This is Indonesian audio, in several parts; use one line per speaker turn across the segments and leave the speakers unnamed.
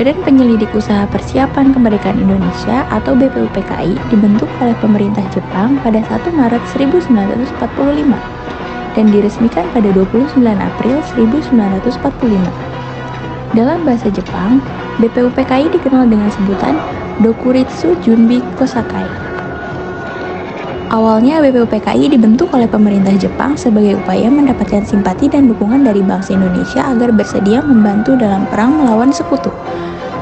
Badan Penyelidik Usaha Persiapan Kemerdekaan Indonesia atau BPUPKI dibentuk oleh pemerintah Jepang pada 1 Maret 1945 dan diresmikan pada 29 April 1945. Dalam bahasa Jepang, BPUPKI dikenal dengan sebutan Dokuritsu Junbi Kosakai. Awalnya BPUPKI dibentuk oleh pemerintah Jepang sebagai upaya mendapatkan simpati dan dukungan dari bangsa Indonesia agar bersedia membantu dalam perang melawan sekutu.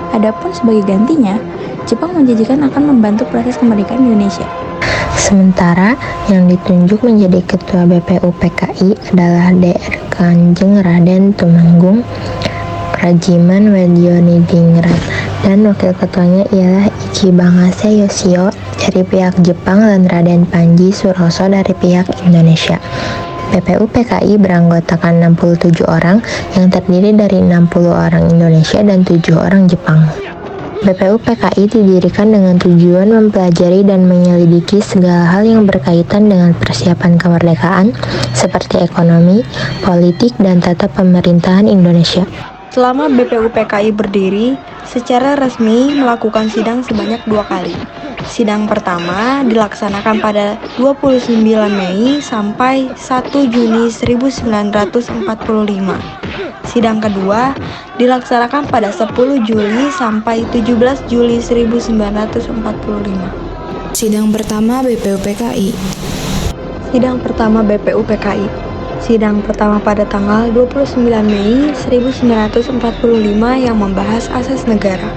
Adapun sebagai gantinya, Jepang menjanjikan akan membantu proses kemerdekaan Indonesia.
Sementara yang ditunjuk menjadi Ketua BPUPKI adalah Dr. Kanjeng Raden Tumenggung Rajiman Wedioningrat dan Wakil Ketuanya ialah Ichi Bangase Yoshio dari pihak Jepang dan Raden Panji Suroso dari pihak Indonesia. BPUPKI beranggotakan 67 orang yang terdiri dari 60 orang Indonesia dan 7 orang Jepang. BPUPKI didirikan dengan tujuan mempelajari dan menyelidiki segala hal yang berkaitan dengan persiapan kemerdekaan seperti ekonomi, politik, dan tata pemerintahan Indonesia.
Selama BPUPKI berdiri, secara resmi melakukan sidang sebanyak 2 kali. Sidang pertama dilaksanakan pada 29 Mei sampai 1 Juni 1945. Sidang kedua dilaksanakan pada 10 Juli sampai 17 Juli 1945.
Sidang pertama BPUPKI.
Sidang pertama BPUPKI. Sidang pertama pada tanggal 29 Mei 1945 yang membahas asas negara.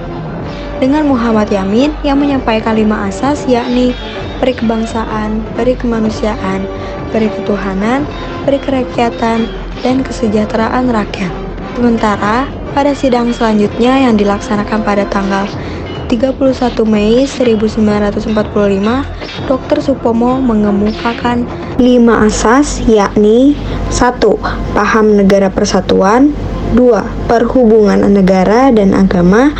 Dengan Muhammad Yamin yang menyampaikan 5 asas yakni perikebangsaan, perikemanusiaan, periketuhanan, perikerakyatan, dan kesejahteraan rakyat. Sementara pada sidang selanjutnya yang dilaksanakan pada tanggal 31 Mei 1945, Dr. Supomo mengemukakan 5 asas yakni 1. Paham negara persatuan, 2. Perhubungan negara dan agama,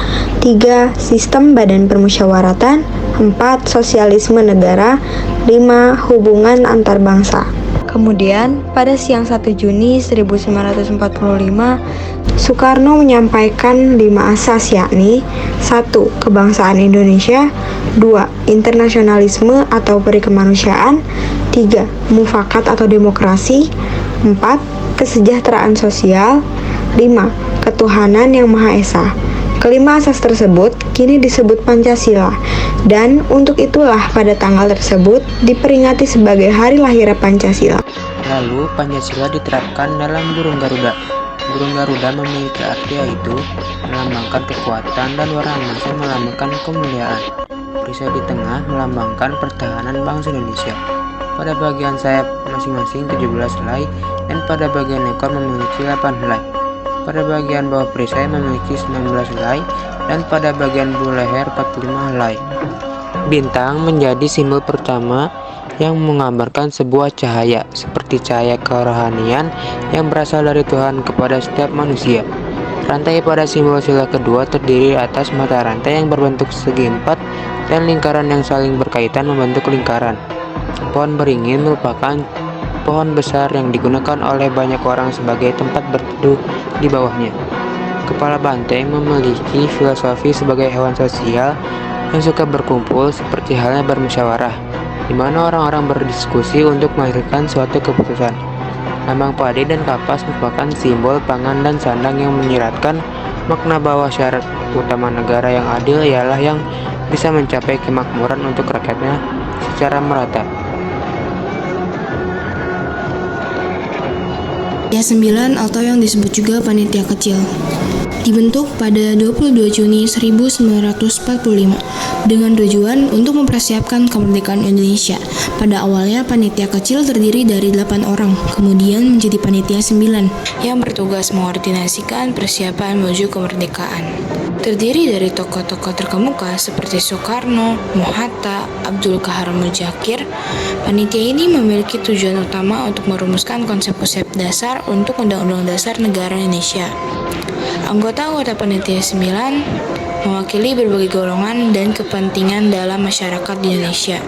3. Sistem badan permusyawaratan, 4. Sosialisme negara, 5. Hubungan antar bangsa. Kemudian, pada siang 1 Juni 1945, Soekarno menyampaikan 5 asas yakni 1. Kebangsaan Indonesia, 2. Internasionalisme atau perikemanusiaan, 3. Mufakat atau demokrasi, 4. Kesejahteraan sosial, 5. Ketuhanan yang Maha Esa. Kelima asas tersebut kini disebut Pancasila, dan untuk itulah pada tanggal tersebut diperingati sebagai hari lahir Pancasila.
Lalu Pancasila diterapkan dalam burung Garuda. Burung Garuda memiliki arti yaitu melambangkan kekuatan dan warna emasnya melambangkan kemuliaan. Perisai di tengah melambangkan pertahanan bangsa Indonesia. Pada bagian sayap masing-masing 17 helai dan pada bagian ekor memiliki 8 helai. Pada bagian bawah perisai memiliki 19 helai dan pada bagian bulu leher 45 helai. Bintang menjadi simbol pertama yang menggambarkan sebuah cahaya, seperti cahaya kerohanian yang berasal dari Tuhan kepada setiap manusia. Rantai pada simbol sila kedua terdiri atas mata rantai yang berbentuk segi empat dan lingkaran yang saling berkaitan membentuk lingkaran. Pohon beringin merupakan pohon besar yang digunakan oleh banyak orang sebagai tempat berteduh di bawahnya. Kepala banteng memiliki filosofi sebagai hewan sosial yang suka berkumpul seperti halnya bermusyawarah, di mana orang-orang berdiskusi untuk menghasilkan suatu keputusan. Lambang padi dan kapas merupakan simbol pangan dan sandang yang menyiratkan makna bahwa syarat utama negara yang adil ialah yang bisa mencapai kemakmuran untuk rakyatnya secara merata.
Panitia 9 atau yang disebut juga panitia kecil. Dibentuk pada 22 Juni 1945 dengan tujuan untuk mempersiapkan kemerdekaan Indonesia. Pada awalnya panitia kecil terdiri dari 8 orang, kemudian menjadi panitia 9 yang bertugas mengkoordinasikan persiapan menuju kemerdekaan. Terdiri dari tokoh-tokoh terkemuka seperti Soekarno, Hatta, Abdul Qahar Muzakir. Panitia ini memiliki tujuan utama untuk merumuskan konsep-konsep dasar untuk Undang-Undang Dasar Negara Indonesia. Anggota-anggota Panitia 9 mewakili berbagai golongan dan kepentingan dalam masyarakat di Indonesia.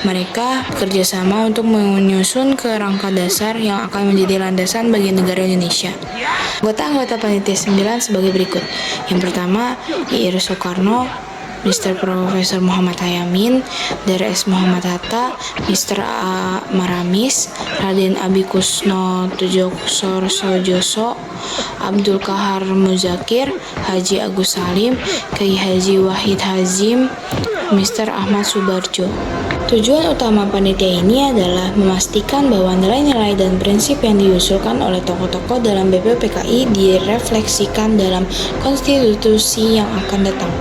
Mereka bekerjasama untuk menyusun kerangka dasar yang akan menjadi landasan bagi negara Indonesia. Anggota-anggota Panitia 9 sebagai berikut. Yang pertama, Ir Soekarno, Mr. Profesor Muhammad Yamin, Drs. Muhammad Hatta, Mr. A. Maramis, Raden Abikusno Tjojoso, Abdul Qahar Muzakir, Haji Agus Salim, Kiai Haji Wahid Hazim, Mr. Ahmad Subarjo. Tujuan utama panitia ini adalah memastikan bahwa nilai-nilai dan prinsip yang diusulkan oleh tokoh-tokoh dalam BPUPKI direfleksikan dalam konstitusi yang akan datang.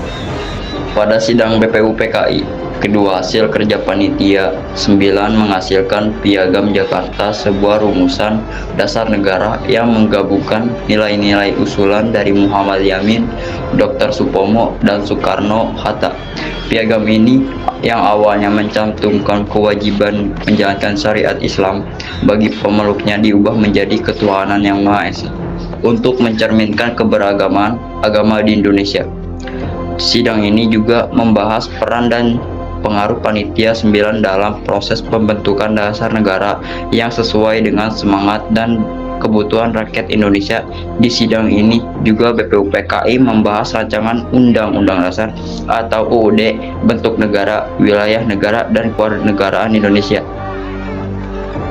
Pada sidang BPUPKI, kedua hasil kerja panitia 9 menghasilkan Piagam Jakarta, sebuah rumusan dasar negara yang menggabungkan nilai-nilai usulan dari Muhammad Yamin, Dr. Supomo, dan Soekarno Hatta. Piagam ini yang awalnya mencantumkan kewajiban menjalankan syariat Islam bagi pemeluknya diubah menjadi ketuhanan yang Maha Esa untuk mencerminkan keberagaman agama di Indonesia. Sidang ini juga membahas peran dan pengaruh Panitia 9 dalam proses pembentukan dasar negara yang sesuai dengan semangat dan kebutuhan rakyat Indonesia. Di sidang ini juga BPUPKI membahas rancangan Undang-Undang Dasar atau UUD, bentuk negara, wilayah negara, dan kewarganegaraan Indonesia.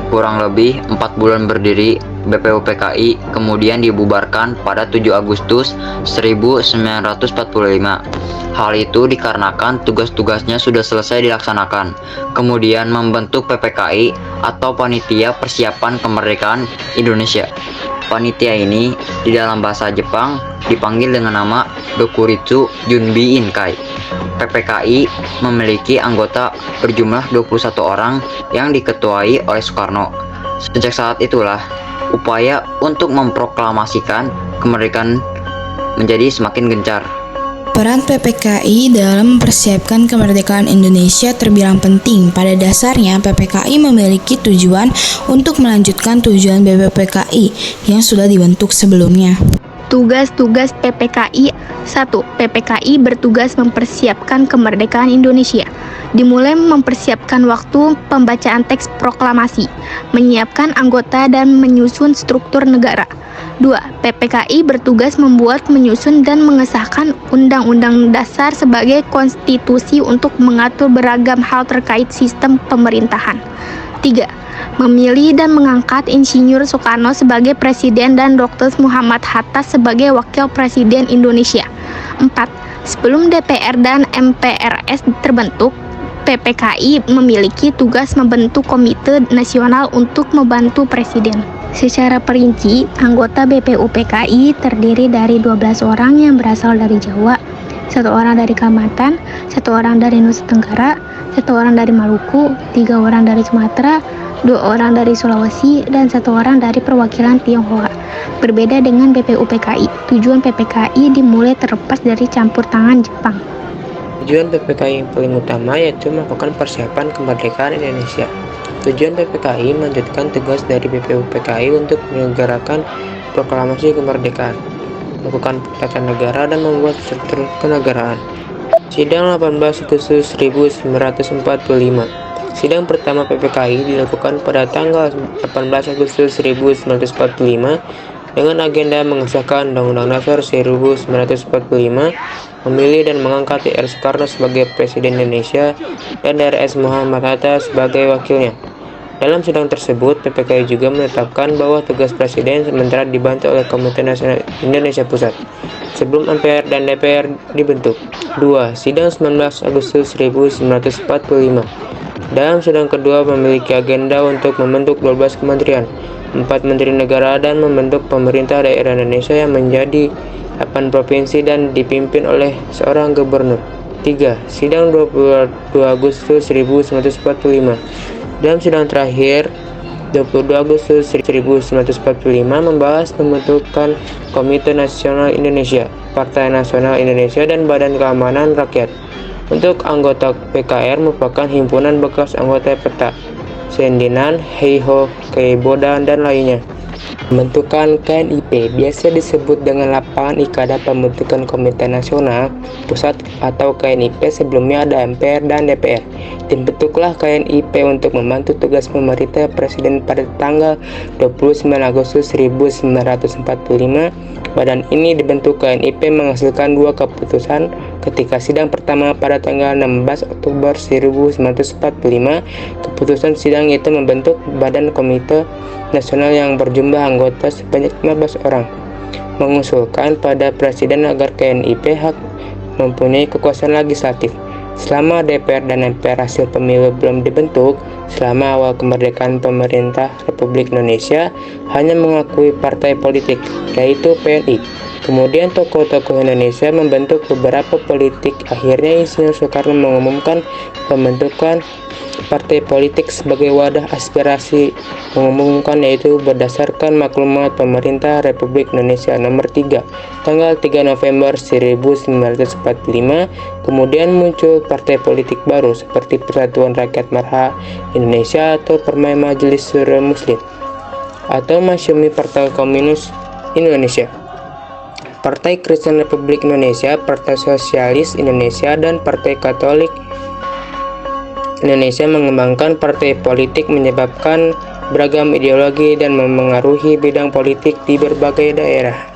Kurang lebih 4 bulan berdiri, BPUPKI kemudian dibubarkan pada 7 Agustus 1945. Hal itu dikarenakan tugas-tugasnya sudah selesai dilaksanakan. Kemudian membentuk PPKI atau Panitia Persiapan Kemerdekaan Indonesia. Panitia ini di dalam bahasa Jepang dipanggil dengan nama Dokuritsu Junbi Inkai. PPKI memiliki anggota berjumlah 21 orang yang diketuai oleh Soekarno. Sejak saat itulah upaya untuk memproklamasikan kemerdekaan menjadi semakin gencar.
Peran PPKI dalam mempersiapkan kemerdekaan Indonesia terbilang penting. Pada dasarnya, PPKI memiliki tujuan untuk melanjutkan tujuan BPUPKI yang sudah dibentuk sebelumnya.
Tugas-tugas PPKI. 1. PPKI bertugas mempersiapkan kemerdekaan Indonesia. Dimulai mempersiapkan waktu pembacaan teks proklamasi, menyiapkan anggota dan menyusun struktur negara. 2. PPKI bertugas membuat, menyusun, dan mengesahkan Undang-Undang Dasar sebagai konstitusi untuk mengatur beragam hal terkait sistem pemerintahan. 3. Memilih dan mengangkat Insinyur Soekarno sebagai Presiden dan Dr. Muhammad Hatta sebagai Wakil Presiden Indonesia. 4. Sebelum DPR dan MPRS terbentuk, PPKI memiliki tugas membentuk Komite Nasional untuk membantu Presiden. Secara perinci, anggota BPUPKI terdiri dari 12 orang yang berasal dari Jawa, 1 orang dari Kalimantan, 1 orang dari Nusa Tenggara, 1 orang dari Maluku, 3 orang dari Sumatera, 2 orang dari Sulawesi, dan 1 orang dari perwakilan Tionghoa. Berbeda dengan BPUPKI, tujuan PPKI dimulai terlepas dari campur tangan Jepang.
Tujuan PPKI yang paling utama yaitu melakukan persiapan kemerdekaan Indonesia. Tujuan PPKI melanjutkan tugas dari BPUPKI untuk menyelenggarakan proklamasi kemerdekaan, melakukan tata negara, dan membuat struktur kenegaraan. Sidang 18 Agustus 1945. Sidang pertama PPKI dilakukan pada tanggal 18 Agustus 1945 dengan agenda mengesahkan Undang-Undang Dasar 1945, memilih dan mengangkat DR Soekarno sebagai Presiden Indonesia dan Drs. Muhammad Hatta sebagai wakilnya. Dalam sidang tersebut, PPKI juga menetapkan bahwa tugas Presiden sementara dibantu oleh Komite Nasional Indonesia Pusat sebelum MPR dan DPR dibentuk. 2. Sidang 19 Agustus 1945. Dalam sidang kedua memiliki agenda untuk membentuk 12 kementerian. 4 menteri negara dan membentuk pemerintah daerah Indonesia yang menjadi 8 provinsi dan dipimpin oleh seorang gubernur. 3. Sidang 22 Agustus 1945. Dalam sidang terakhir 22 Agustus 1945 membahas pembentukan Komite Nasional Indonesia, Partai Nasional Indonesia, dan Badan Keamanan Rakyat. Untuk anggota PKR merupakan himpunan bekas anggota PETA, Sendinan, Heiho, Keiboda, dan lainnya. Pembentukan KNIP biasa disebut dengan Lapangan Ikada Pembentukan Komite Nasional Pusat atau KNIP. Sebelumnya ada MPR dan DPR. Dibentuklah KNIP untuk membantu tugas pemerintah presiden pada tanggal 29 Agustus 1945. Badan ini dibentuk KNIP menghasilkan 2 keputusan ketika sidang pertama pada tanggal 16 Oktober 1945. Keputusan sidang itu membentuk Badan Komite Nasional yang berjumlah anggota sebanyak 15 orang, mengusulkan pada presiden agar KNIP hak mempunyai kekuasaan legislatif. Selama DPR dan MPR hasil pemilu belum dibentuk, selama awal kemerdekaan pemerintah Republik Indonesia hanya mengakui partai politik, yaitu PNI. Kemudian tokoh-tokoh Indonesia membentuk beberapa politik. Akhirnya Insinyur Soekarno mengumumkan pembentukan partai politik sebagai wadah aspirasi, mengumumkan yaitu berdasarkan maklumat pemerintah Republik Indonesia nomor 3 tanggal 3 November 1945. Kemudian muncul partai politik baru seperti Persatuan Rakyat Marha Indonesia atau Permai Majelis Syuro Muslim atau Masyumi Partai Komunis Indonesia, Partai Kristen Republik Indonesia, Partai Sosialis Indonesia, dan Partai Katolik Indonesia. Mengembangkan partai politik menyebabkan beragam ideologi dan memengaruhi bidang politik di berbagai daerah.